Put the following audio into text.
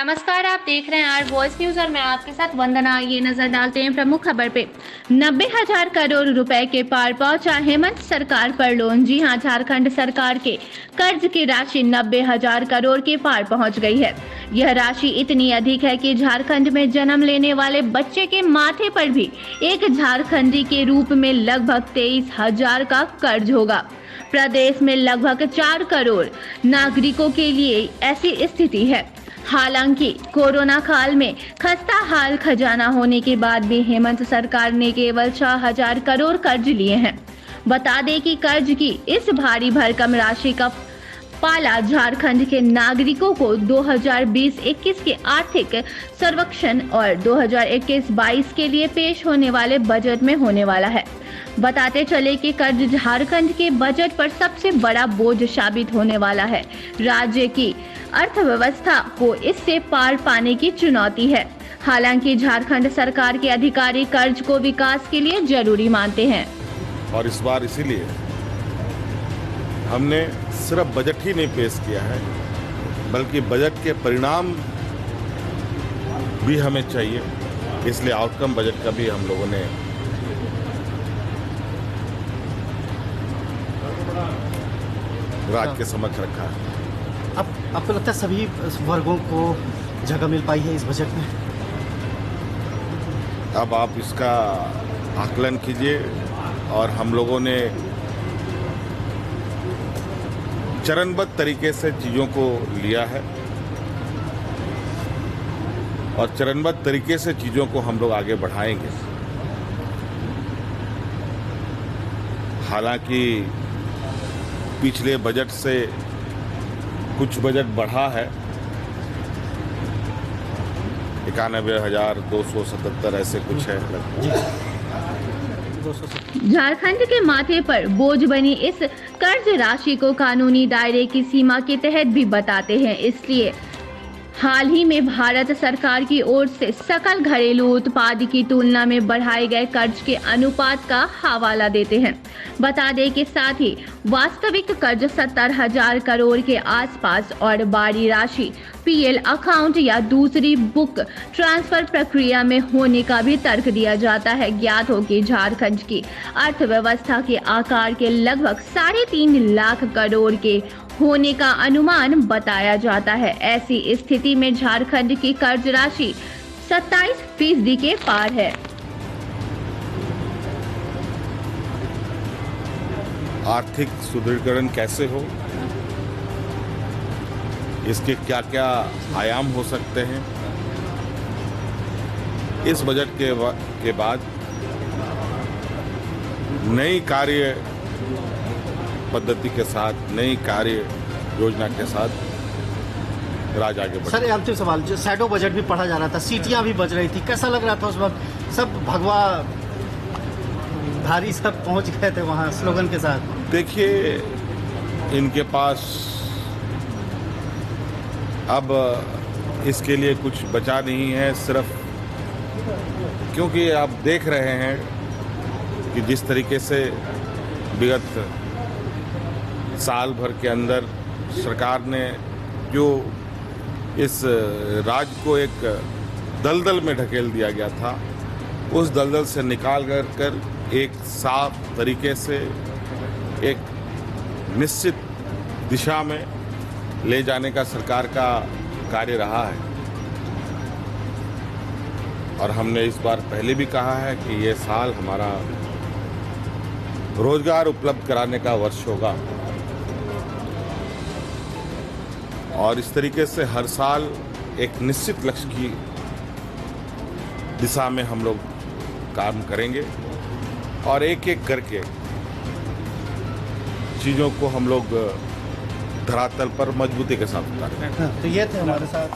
नमस्कार, आप देख रहे हैं आर वॉइस न्यूज और मैं आपके साथ वंदना। ये नजर डालते हैं प्रमुख खबर पे। 90,000 करोड़ रुपए के पार पहुंचा हेमंत सरकार पर लोन। जी हां, झारखंड सरकार के कर्ज की राशि 90,000 करोड़ के पार पहुंच गई है। यह राशि इतनी अधिक है कि झारखंड में जन्म लेने वाले बच्चे के माथे पर भी एक झारखंडी के रूप में लगभग 23,000 का कर्ज होगा। प्रदेश में लगभग 4 करोड़ नागरिकों के लिए ऐसी स्थिति है। हालांकि कोरोना काल में खस्ता हाल खजाना होने के बाद भी हेमंत सरकार ने केवल 6,000 करोड़ कर्ज लिए हैं। बता दें कि कर्ज की इस भारी भरकम राशि का पाला झारखंड के नागरिकों को 2020-21 के आर्थिक सर्वेक्षण और 2021-22 के लिए पेश होने वाले बजट में होने वाला है। बताते चले कि कर्ज झारखंड के बजट पर सबसे बड़ा बोझ साबित होने वाला है। राज्य की अर्थव्यवस्था को इससे पार पाने की चुनौती है। हालांकि झारखंड सरकार के अधिकारी कर्ज को विकास के लिए जरूरी मानते हैं। और इस बार इसीलिए हमने सिर्फ बजट ही नहीं पेश किया है, बल्कि बजट के परिणाम भी हमें चाहिए। इसलिए आउटकम बजट का भी हम लोगों ने राज्य के समक्ष रखा है। अब आपको लगता है सभी वर्गों को जगह मिल पाई है इस बजट में? अब आप इसका आकलन कीजिए। और हम लोगों ने चरणबद्ध तरीके से चीज़ों को लिया है और चरणबद्ध तरीके से चीज़ों को हम लोग आगे बढ़ाएंगे। हालांकि पिछले बजट से कुछ बजट बढ़ा है, 91,277 ऐसे कुछ है। झारखंड के माथे पर बोझ बनी इस कर्ज राशि को कानूनी दायरे की सीमा के तहत भी बताते हैं। इसलिए हाल ही में भारत सरकार की ओर से सकल घरेलू उत्पाद की तुलना में बढ़ाए गए कर्ज के अनुपात का हवाला देते हैं। बता दें कि साथ ही वास्तविक कर्ज 70,000 करोड़ के आसपास और बाकी राशि पीएल अकाउंट या दूसरी बुक ट्रांसफर प्रक्रिया में होने का भी तर्क दिया जाता है। ज्ञात हो कि झारखंड की अर्थव्यवस्था के आकार के लगभग 3.5 लाख करोड़ के होने का अनुमान बताया जाता है। ऐसी स्थिति में झारखंड की कर्ज राशि 27% के पार है। आर्थिक सुदृढ़ीकरण कैसे हो, इसके क्या क्या आयाम हो सकते हैं, इस बजट के बाद नई कार्य पद्धति के साथ, नई कार्य योजना के साथ राज्य आगे बढ़े। सर, अंतिम सवाल, जो शैडो बजट भी पढ़ा जा रहा था, सीटियां भी बज रही थी, कैसा लग रहा था उस वक्त? सब भगवा भारी सब पहुंच गए थे वहां स्लोगन के साथ। देखिए, इनके पास अब इसके लिए कुछ बचा नहीं है, सिर्फ क्योंकि आप देख रहे हैं कि जिस तरीके से विगत साल भर के अंदर सरकार ने जो इस राज्य को एक दलदल में ढकेल दिया गया था, उस दलदल से निकाल कर एक साफ तरीके से एक निश्चित दिशा में ले जाने का सरकार का कार्य रहा है। और हमने इस बार पहले भी कहा है कि ये साल हमारा रोजगार उपलब्ध कराने का वर्ष होगा और इस तरीके से हर साल एक निश्चित लक्ष्य की दिशा में हम लोग काम करेंगे और एक एक करके चीज़ों को हम लोग धरातल पर मजबूती के साथ उतारेंगे। तो ये थे हमारे साथ